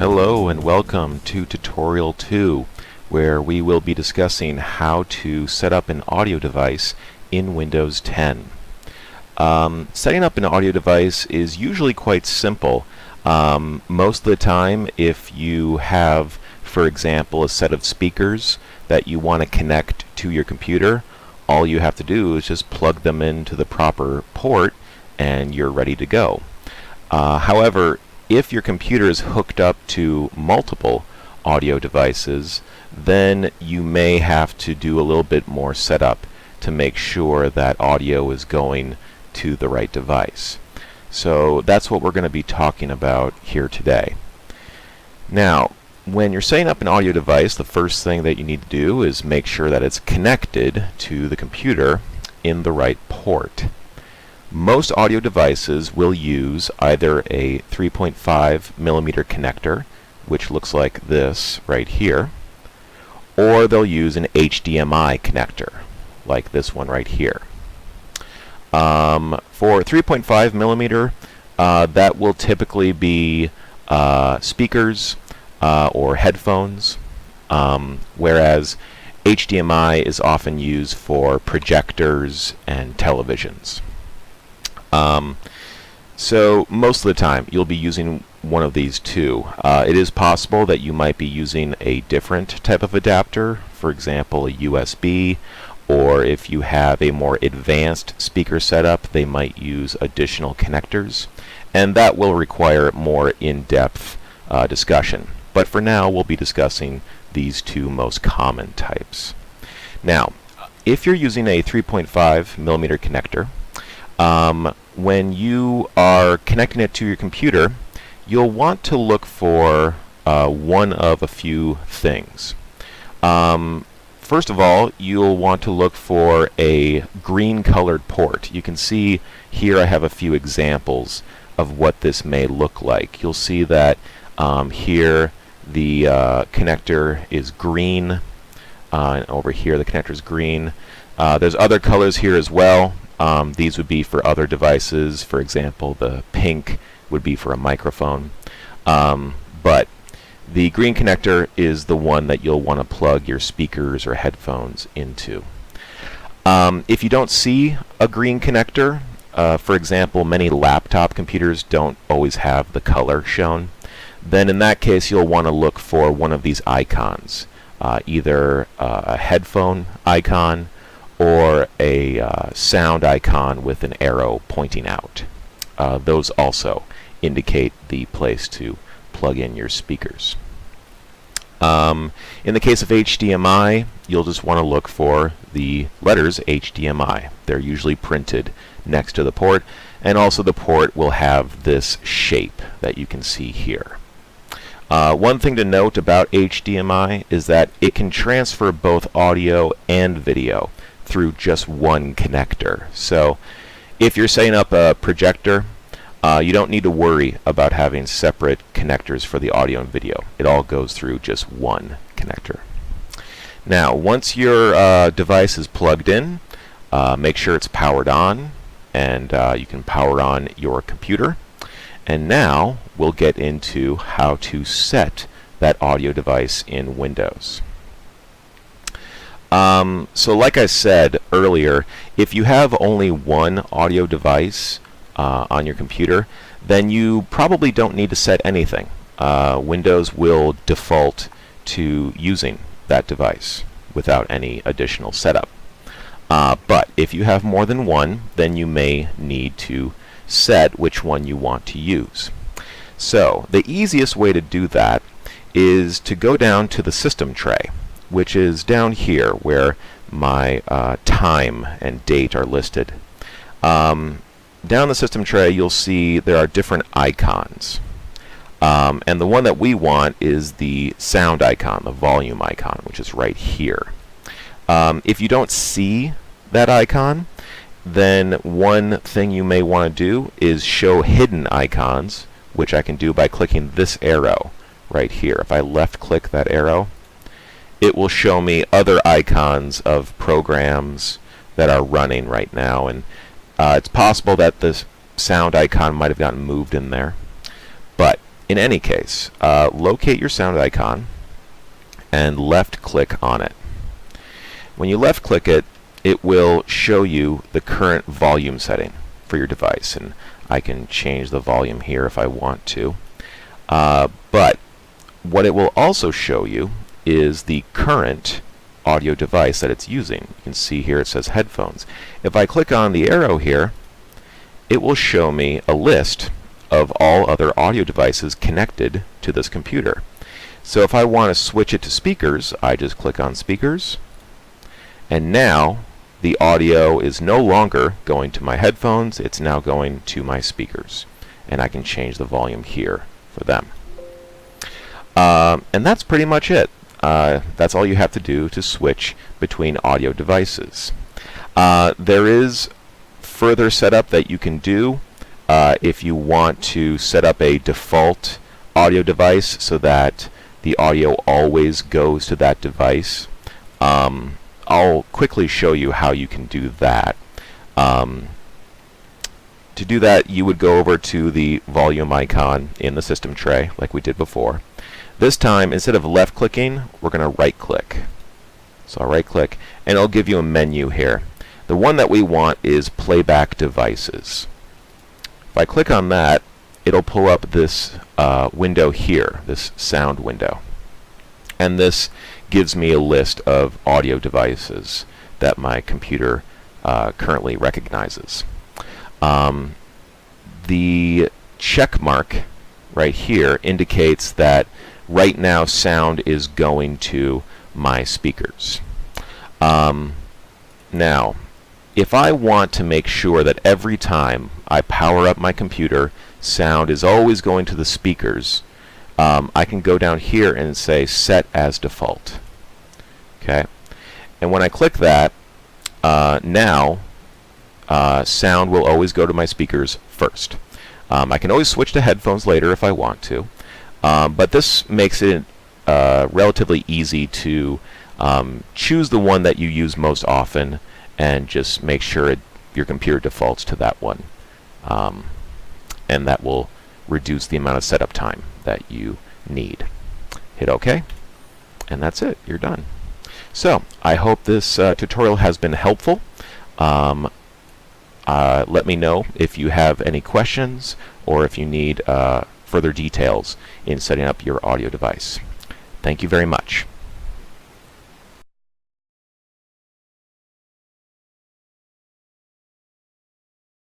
Hello and welcome to Tutorial 2, where we will be discussing how to set up an audio device in Windows 10. Setting up an audio device is usually quite simple. Most of the time, if you have, for example, a set of speakers that you want to connect to your computer, all you have to do is just plug them into the proper port and you're ready to go. However, if your computer is hooked up to multiple audio devices, then you may have to do a little bit more setup to make sure that audio is going to the right device. So that's what we're going to be talking about here today. Now, when you're setting up an audio device, the first thing that you need to do is make sure that it's connected to the computer in the right port. Most audio devices will use either a 3.5 millimeter connector, which looks like this right here, or they'll use an HDMI connector, like this one right here. For 3.5 millimeter, that will typically be speakers or headphones, whereas HDMI is often used for projectors and televisions. So most of the time you'll be using one of these two. It is possible that you might be using a different type of adapter, for example a USB, or if you have a more advanced speaker setup they might use additional connectors, and that will require more in-depth discussion. But for now we'll be discussing these two most common types. Now, if you're using a 3.5 millimeter connector, when you are connecting it to your computer, you'll want to look for one of a few things. First of all, you'll want to look for a green colored port. You can see here I have a few examples of what this may look like. You'll see that here the connector is green, and over here the connector is green. There's other colors here as well. These would be for other devices. For example, the pink would be for a microphone. But the green connector is the one that you'll want to plug your speakers or headphones into. If you don't see a green connector, for example, many laptop computers don't always have the color shown, then in that case you'll want to look for one of these icons, either a headphone icon or a sound icon with an arrow pointing out. Those also indicate the place to plug in your speakers. In the case of HDMI, you'll just want to look for the letters HDMI. They're usually printed next to the port, and also the port will have this shape that you can see here. One thing to note about HDMI is that it can transfer both audio and video through just one connector. So if you're setting up a projector, you don't need to worry about having separate connectors for the audio and video. It all goes through just one connector. Now, once your device is plugged in, make sure it's powered on, and you can power on your computer. And now we'll get into how to set that audio device in Windows. So like I said earlier, if you have only one audio device on your computer, then you probably don't need to set anything. Windows will default to using that device without any additional setup. But if you have more than one, then you may need to set which one you want to use. So the easiest way to do that is to go down to the system tray, which is down here where my time and date are listed. Down the system tray you'll see there are different icons, and the one that we want is the sound icon, the volume icon, which is right here. If you don't see that icon, then one thing you may want to do is show hidden icons, which I can do by clicking this arrow right here. If I left click that arrow, it will show me other icons of programs that are running right now, and it's possible that this sound icon might have gotten moved in there. But in any case, locate your sound icon and left click on it. When you left click it, it will show you the current volume setting for your device, and I can change the volume here if I want to. But what it will also show you is the current audio device that it's using. You can see here it says headphones. If I click on the arrow here, it will show me a list of all other audio devices connected to this computer. So if I want to switch it to speakers, I just click on speakers, and now the audio is no longer going to my headphones, it's now going to my speakers, and I can change the volume here for them. And that's pretty much it. That's all you have to do to switch between audio devices. There is further setup that you can do if you want to set up a default audio device so that the audio always goes to that device. I'll quickly show you how you can do that. To do that, you would go over to the volume icon in the system tray like we did before. This time, instead of left clicking, we're going to right click. So I'll right click and it'll give you a menu here. The one that we want is playback devices. If I click on that, it'll pull up this window here, this sound window. And this gives me a list of audio devices that my computer currently recognizes. The check mark right here indicates that right now sound is going to my speakers. Now, if I want to make sure that every time I power up my computer, sound is always going to the speakers, I can go down here and say set as default. Okay, and when I click that, now sound will always go to my speakers first. I can always switch to headphones later if I want to, but this makes it relatively easy to choose the one that you use most often and just make sure your computer defaults to that one. And that will reduce the amount of setup time that you need. Hit OK, and that's it. You're done. So I hope this tutorial has been helpful. Let me know if you have any questions or if you need further details in setting up your audio device. Thank you very much.